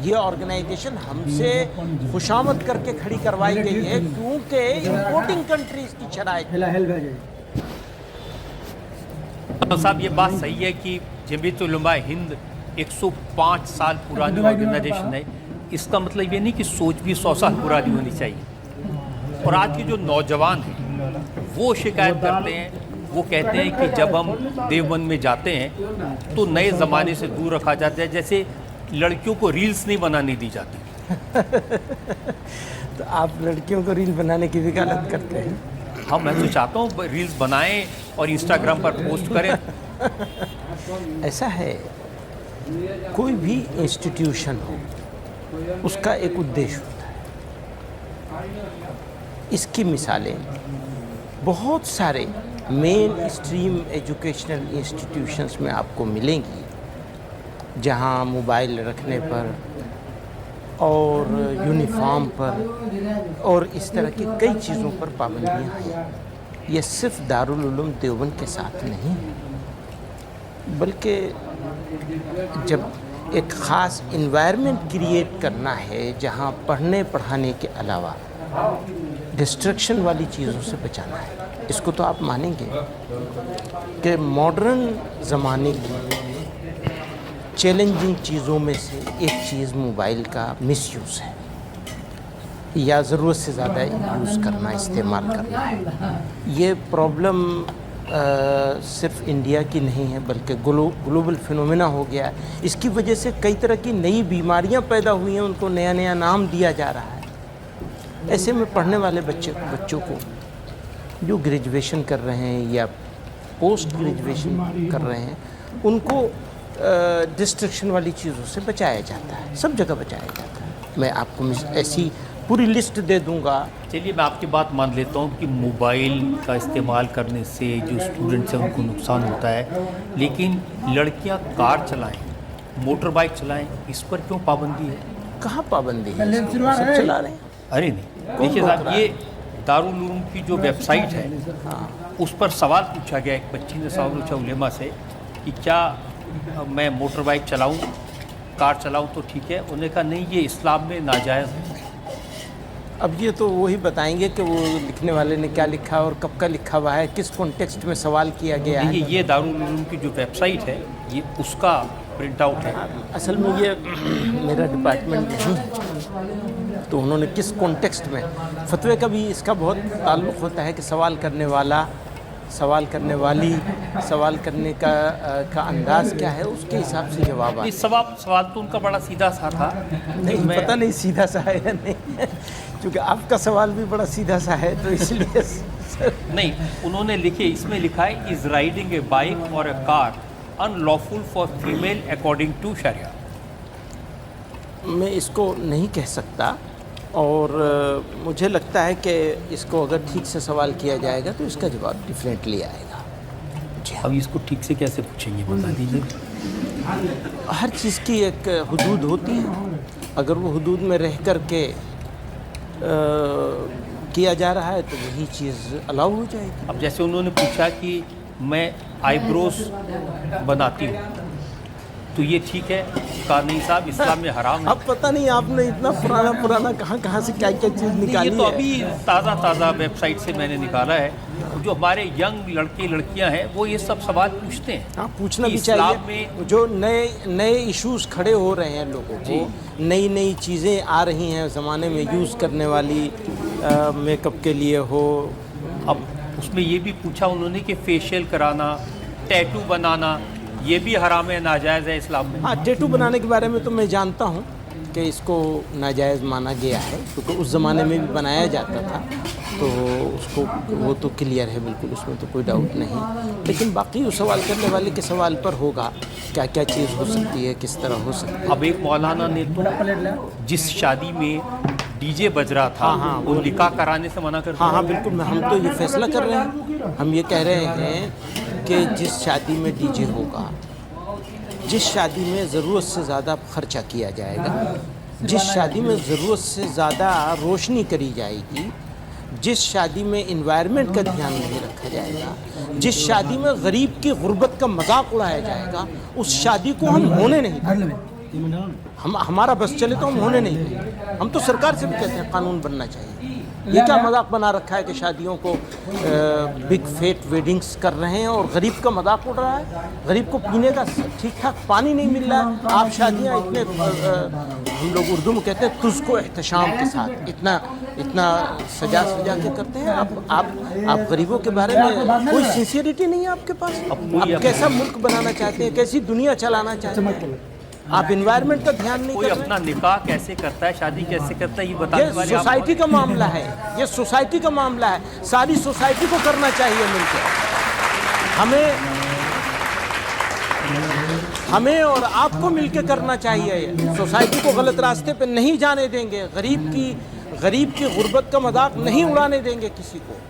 ये ऑर्गेनाइजेशन हमसे खुशामद करके खड़ी करवाई गई है क्योंकि इंपोर्टिंग कंट्रीज की शराइत। साहब ये बात सही है कि जमीयत उलमा हिंद 105 साल पुरानी ऑर्गेनाइजेशन है। इसका मतलब ये नहीं कि सोच भी 100 साल पुरानी होनी चाहिए। और आज के जो नौजवान हैं वो शिकायत करते हैं, वो कहते हैं कि जब हम देवबंद में जाते हैं तो नए ज़माने से दूर रखा जाता है, जैसे लड़कियों को रील्स नहीं बनाने दी जाती। तो आप लड़कियों को रील बनाने की वकालत करते हैं? हाँ, मैं तो चाहता हूँ रील्स बनाएं और इंस्टाग्राम पर पोस्ट करें। ऐसा है, कोई भी इंस्टीट्यूशन हो उसका एक उद्देश्य होता है। इसकी मिसालें बहुत सारे मेन स्ट्रीम एजुकेशनल इंस्टीट्यूशंस में आपको मिलेंगी, जहां मोबाइल रखने पर और यूनिफॉर्म पर और इस तरह की कई चीज़ों पर पाबंदियां हैं। ये सिर्फ दारुल उलूम देवबंद के साथ नहीं है, बल्कि जब एक ख़ास इन्वायरमेंट क्रिएट करना है जहां पढ़ने पढ़ाने के अलावा डिस्ट्रक्शन वाली चीज़ों से बचाना है, इसको तो आप मानेंगे कि मॉडर्न ज़माने की चैलेंजिंग चीज़ों में से एक चीज़ मोबाइल का मिसयूज़ है या ज़रूरत से ज़्यादा यूज़ करना, इस्तेमाल करना है। ये प्रॉब्लम सिर्फ इंडिया की नहीं है बल्कि ग्लोबल फिनोमेना हो गया है। इसकी वजह से कई तरह की नई बीमारियां पैदा हुई हैं, उनको नया नया नाम दिया जा रहा है। ऐसे में पढ़ने वाले बच्चों को जो ग्रेजुएशन कर रहे हैं या पोस्ट ग्रेजुएशन कर रहे हैं, उनको डिस्ट्रक्शन वाली चीज़ों से बचाया जाता है, सब जगह बचाया जाता है। मैं आपको ऐसी पूरी लिस्ट दे दूंगा। चलिए, मैं आपकी बात मान लेता हूँ कि मोबाइल का इस्तेमाल करने से जो स्टूडेंट्स हैं उनको नुकसान होता है, लेकिन लड़कियाँ कार चलाएं, मोटर बाइक चलाएं, इस पर क्यों पाबंदी है? कहाँ पाबंदी है? सब चला रहे हैं। अरे नहीं, देखिए साहब, ये दारुल उलूम की जो वेबसाइट है, उस पर सवाल पूछा गया, एक बच्ची ने सवाल पूछा उलेमा से कि क्या मैं मोटर बाइक चलाऊं, कार चलाऊं तो ठीक है? उन्होंने कहा नहीं, ये इस्लाम में नाजायज़ है। अब ये तो वही बताएंगे कि वो लिखने वाले ने क्या लिखा और कब का लिखा हुआ है, किस कॉन्टेक्स्ट में सवाल किया गया है। ये दारुल उलूम की जो वेबसाइट है, ये उसका प्रिंट आउट है। असल में ये मेरा डिपार्टमेंट नहीं है, तो उन्होंने किस कॉन्टेक्स्ट में, फतवे का भी इसका बहुत ताल्लुक़ होता है कि सवाल करने वाला, सवाल करने वाली, सवाल करने का अंदाज क्या है, उसके हिसाब से जवाब आता है। सवाल तो उनका बड़ा सीधा सा था। नहीं, पता नहीं सीधा सा है या नहीं, क्योंकि आपका सवाल भी बड़ा सीधा सा है, तो इसलिए नहीं, उन्होंने लिखे, इसमें लिखा है इज़ राइडिंग ए बाइक और a car unlawful for female according to Sharia. मैं इसको नहीं कह सकता, और मुझे लगता है कि इसको अगर ठीक से सवाल किया जाएगा तो इसका जवाब डिफरेंटली आएगा। जी, अब इसको ठीक से कैसे पूछेंगे, बता दीजिए। हर चीज़ की एक हुदूद होती है, अगर वो हुदूद में रह कर के किया जा रहा है तो वही चीज़ अलाउ हो जाएगी। अब जैसे उन्होंने पूछा कि मैं आईब्रोज बनाती हूँ तो ये ठीक है? कहा नहीं साहब, इस्लाम में हराम है। अब पता नहीं आपने इतना पुराना कहाँ से क्या क्या चीज़ निकाली है। ये तो अभी ताज़ा वेबसाइट से मैंने निकाला है। जो हमारे यंग लड़के लड़कियां हैं वो ये सब सवाल पूछते हैं। हाँ, पूछना भी चाहिए। में जो नए इश्यूज खड़े हो रहे हैं लोगों को, नई चीज़ें आ रही हैं ज़माने में यूज़ करने वाली, मेकअप के लिए हो। अब उसमें ये भी पूछा उन्होंने कि फेशियल कराना, टैटू बनाना, ये भी हराम है, नाजायज़ है इस्लाम में। हाँ, टैटू बनाने के बारे में तो मैं जानता हूँ कि इसको नाजायज़ माना गया है, क्योंकि उस ज़माने में भी बनाया जाता था, तो उसको वो तो क्लियर है बिल्कुल, उसमें तो कोई डाउट नहीं। लेकिन बाकी उस सवाल करने वाले के सवाल पर होगा क्या क्या चीज़ हो सकती है, किस तरह हो सकती है। अब एक मौलाना ने तो जिस शादी में डीजे बज रहा था, हाँ, वो निकाह कराने से मना कर दिया। हाँ, बिल्कुल। हम तो ये फैसला कर रहे हैं, हम ये कह रहे हैं कि जिस शादी में डीजे होगा, जिस शादी में ज़रूरत से ज़्यादा खर्चा किया जाएगा, जिस शादी में ज़रूरत से ज़्यादा रोशनी करी जाएगी, जिस शादी में इन्वायरमेंट का ध्यान नहीं रखा जाएगा, जिस शादी में गरीब की गुर्बत का मजाक उड़ाया जाएगा, उस शादी को हम होने नहीं देंगे। हमारा बस चले तो हम होने नहीं देंगे। हम तो सरकार से भी कहते हैं कानून बनना चाहिए। ये क्या मजाक बना रखा है कि शादियों को बिग फेट वेडिंग्स कर रहे हैं और गरीब का मजाक उड़ रहा है। गरीब को पीने का ठीक ठाक पानी नहीं मिल रहा है। आप शादियां इतने हम लोग उर्दू में कहते हैं तुझको एहतशाम के साथ इतना सजा के करते हैं। आप गरीबों के बारे में कोई सिंसियरिटी नहीं है आपके पास। आप कैसा मुल्क बनाना चाहते हैं, कैसी दुनिया चलाना चाहते हैं? आप इन्वायरमेंट का ध्यान नहीं कोई कर रहे। अपना निकाह कैसे करता है, शादी कैसे करता है, ये बताने वाले ये सोसाइटी का मामला है। ये सोसाइटी का मामला है। सारी सोसाइटी को करना चाहिए मिलकर। हमें और आपको मिलकर करना चाहिए। सोसाइटी को गलत रास्ते पे नहीं जाने देंगे। गरीब की गुर्बत का मजाक नहीं उड़ाने देंगे किसी को।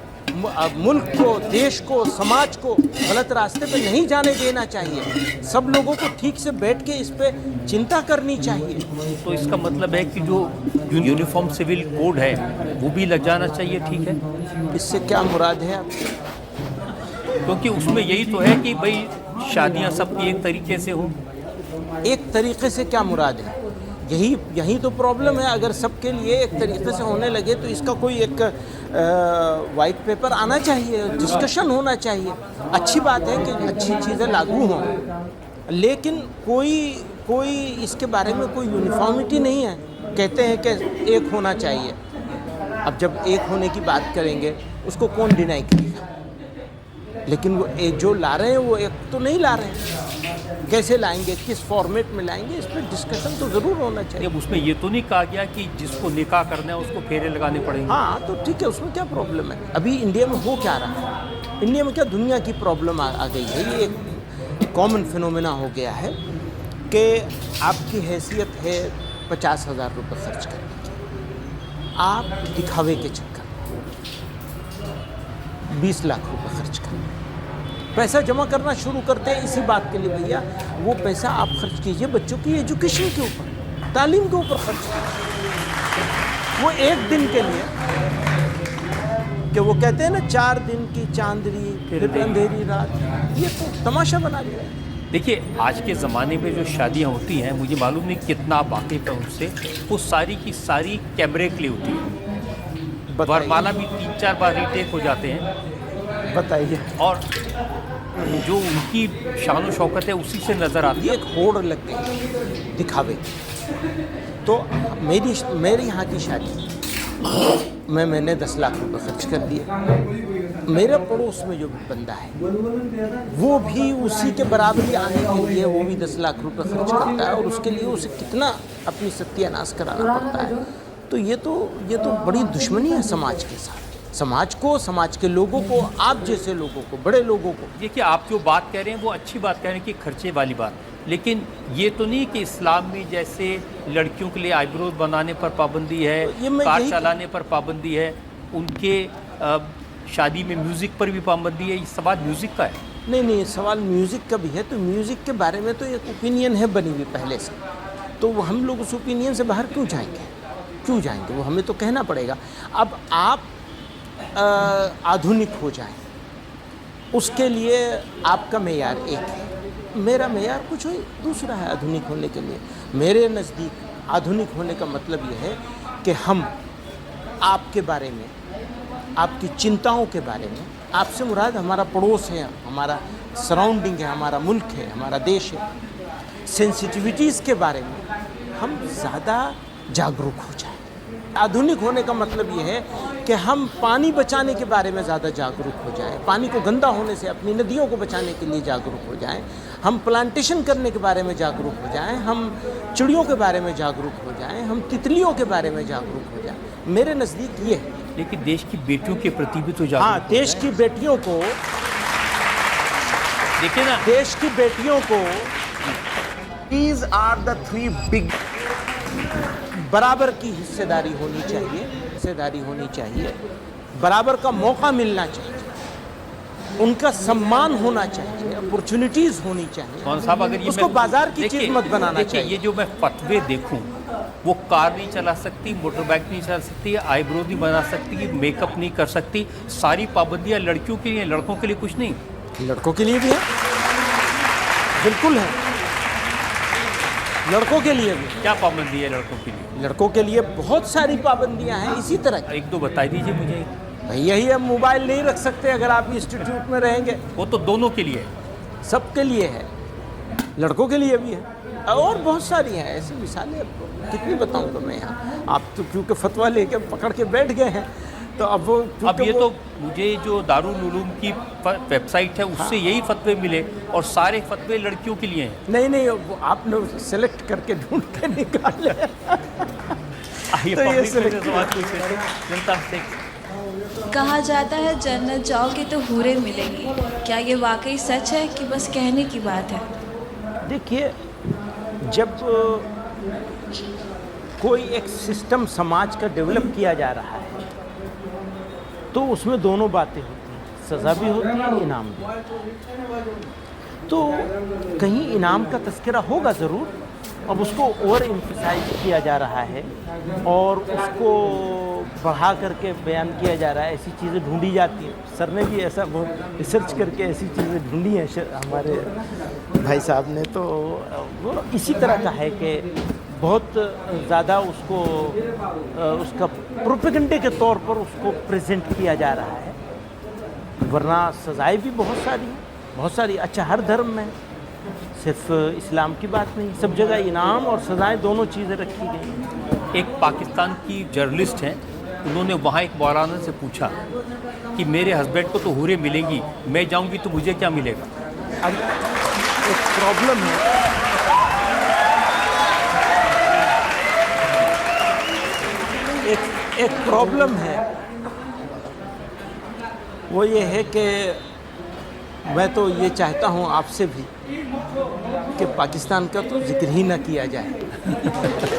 मुल्क को, देश को, समाज को गलत रास्ते पे नहीं जाने देना चाहिए। सब लोगों को ठीक से बैठ के इस पे चिंता करनी चाहिए। तो इसका मतलब है कि जो यूनिफॉर्म सिविल कोड है वो भी लग जाना चाहिए, ठीक है? इससे क्या मुराद है आपकी? क्योंकि उसमें यही तो है कि भाई शादियां सबकी एक तरीके से हो। एक तरीके से क्या मुराद है? यही तो प्रॉब्लम है। अगर सबके लिए एक तरीके से होने लगे तो इसका कोई एक वाइट पेपर आना चाहिए, डिस्कशन होना चाहिए। अच्छी बात है कि अच्छी चीज़ें लागू हों, लेकिन कोई इसके बारे में कोई यूनिफॉर्मिटी नहीं है। कहते हैं कि एक होना चाहिए। अब जब एक होने की बात करेंगे उसको कौन डिनाई करेगा? लेकिन वो एक जो ला रहे हैं वो एक तो नहीं ला रहे हैं। कैसे लाएंगे, किस फॉर्मेट में लाएंगे, इस पर डिस्कशन तो ज़रूर होना चाहिए। अब उसमें ये तो नहीं कहा गया कि जिसको निकाह करना है उसको फेरे लगाने पड़ेंगे। हाँ तो ठीक है, उसमें क्या प्रॉब्लम है? अभी इंडिया में हो क्या रहा है? इंडिया में क्या दुनिया की प्रॉब्लम आ गई है? ये एक कॉमन फिनोमेना हो गया है कि आपकी हैसियत है 50,000 रुपये खर्च करने की, आप दिखावे के चक्कर 20 लाख रुपये खर्च करें। पैसा जमा करना शुरू करते हैं इसी बात के लिए, भैया वो पैसा आप खर्च कीजिए बच्चों की एजुकेशन के ऊपर, तालीम के ऊपर खर्च कीजिए। वो एक दिन के लिए कि वो कहते हैं ना 4 दिन की चांदनी फिर अंधेरी रात, ये तो तमाशा बना दिया है। देखिए आज के ज़माने में जो शादियाँ होती हैं, मुझे मालूम नहीं कितना आप वाकिफ़ हैं उनसे, वो सारी की सारी कैमरे के लिए होती है। वरमाला भी 3-4 बार रीटेक हो जाते हैं। बताइए। और जो उनकी शान शौकत है उसी से नज़र आती है। एक होड़ लग गई दिखावे। तो मेरी यहाँ की शादी मैंने 10 लाख रुपए खर्च कर दिए। मेरे पड़ोस में जो बंदा है वो भी उसी के बराबरी आने के लिए वो भी 10 लाख रुपए खर्च करता है, और उसके लिए उसे कितना अपनी सत्यानाश कराना पड़ता है। तो ये तो बड़ी दुश्मनी है समाज के साथ, समाज को, समाज के लोगों को, आप जैसे लोगों को, बड़े लोगों को। देखिए आप जो बात कह रहे हैं वो अच्छी बात कह रहे हैं कि खर्चे वाली बात, लेकिन ये तो नहीं कि इस्लाम में जैसे लड़कियों के लिए आईब्रोज बनाने पर पाबंदी है, कार चलाने पर पाबंदी है, उनके शादी में म्यूज़िक पर भी पाबंदी है। ये सवाल म्यूज़िक का है? नहीं, सवाल म्यूज़िक का भी है। तो म्यूज़िक के बारे में तो एक ओपिनियन है बनी हुई पहले से, तो वो हम लोग उस ओपिनियन से बाहर क्यों जाएंगे? वो हमें तो कहना पड़ेगा। अब आप आधुनिक हो जाएं, उसके लिए आपका मेयार एक है, मेरा मेयार कुछ दूसरा है आधुनिक होने के लिए। मेरे नज़दीक आधुनिक होने का मतलब ये है कि हम आपके बारे में, आपकी चिंताओं के बारे में, आपसे मुराद हमारा पड़ोस है, हमारा सराउंडिंग है, हमारा मुल्क है, हमारा देश है, सेंसिटिविटीज़ के बारे में हम ज़्यादा जागरूक हो जाएं। आधुनिक होने का मतलब ये है कि हम पानी बचाने के बारे में ज़्यादा जागरूक हो जाएं, पानी को गंदा होने से अपनी नदियों को बचाने के लिए जागरूक हो जाएं, हम प्लांटेशन करने के बारे में जागरूक हो जाएं, हम चिड़ियों के बारे में जागरूक हो जाएं, हम तितलियों के बारे में जागरूक हो जाएं। मेरे नज़दीक ये है। लेकिन देश की बेटियों के प्रति भी तो जागरूक। हाँ, देश की बेटियों को देखिए ना, देश की बेटियों को These are the 3 big बराबर की हिस्सेदारी होनी चाहिए, बराबर का मौका मिलना चाहिए, उनका सम्मान होना चाहिए, अपॉर्चुनिटीज़ होनी चाहिए। कौन साहब, अगर ये उसको बाजार की चीज़ मत बनाना चाहिए। ये जो मैं फतवे देखूं, वो कार नहीं चला सकती, मोटर बाइक नहीं चला सकती, आईब्रो नहीं बना सकती, मेकअप नहीं कर सकती, सारी पाबंदियां लड़कियों के लिए, लड़कों के लिए कुछ नहीं। लड़कों के लिए भी है, बिल्कुल है। लड़कों के लिए भी, क्या पाबंदी है लड़कों के लिए? लड़कों के लिए बहुत सारी पाबंदियां हैं इसी तरह की। एक दो बता दीजिए मुझे। भाई यही है, मोबाइल नहीं रख सकते अगर आप इंस्टीट्यूट में रहेंगे। वो तो दोनों के लिए है। सबके लिए है, लड़कों के लिए भी है, और बहुत सारी हैं ऐसी मिसालें। अब कितनी बताऊं तो मैं यहाँ, आप तो क्योंकि फतवा लेके पकड़ के बैठ गए हैं, तो अब वो अब ये तो मुझे जो दारुल उलूम की वेबसाइट है उससे यही फतवे मिले और सारे फतवे लड़कियों के लिए हैं। नहीं, वो आपने सेलेक्ट करके ढूंढ के निकाले। आइए तो ये पब्लिक से select सवाल पूछते हैं, जनता से। कहा जाता है जन्नत जाओगे तो हूरें मिलेंगी, क्या ये वाकई सच है कि बस कहने की बात है? देखिए, जब कोई एक सिस्टम समाज का डेवलप किया जा रहा है तो उसमें दोनों बातें होती हैं, सज़ा भी होती है, इनाम भी। तो कहीं इनाम का तस्करा होगा ज़रूर, अब उसको ओवर एम्फसाइज किया जा रहा है और उसको बढ़ा करके बयान किया जा रहा है, ऐसी चीज़ें ढूंढी जाती हैं। सर ने भी ऐसा बहुत रिसर्च करके ऐसी चीज़ें ढूंढी हैं हमारे भाई साहब ने, तो वो इसी तरह का है कि बहुत ज़्यादा उसको उसका प्रोपेगेंडे के तौर पर उसको प्रेजेंट किया जा रहा है, वरना सज़ाएं भी बहुत सारी हैं, बहुत सारी। अच्छा, हर धर्म में, सिर्फ इस्लाम की बात नहीं, सब जगह इनाम और सज़ाएं दोनों चीज़ें रखी गई। एक पाकिस्तान की जर्नलिस्ट हैं, उन्होंने वहाँ एक मौलाना से पूछा कि मेरे हस्बैंड को तो हूरें मिलेंगी, मैं जाऊँगी तो मुझे क्या मिलेगा? अब एक प्रॉब्लम है, एक प्रॉब्लम है, वो ये है कि मैं तो ये चाहता हूँ आपसे भी कि पाकिस्तान का तो जिक्र ही ना किया जाए।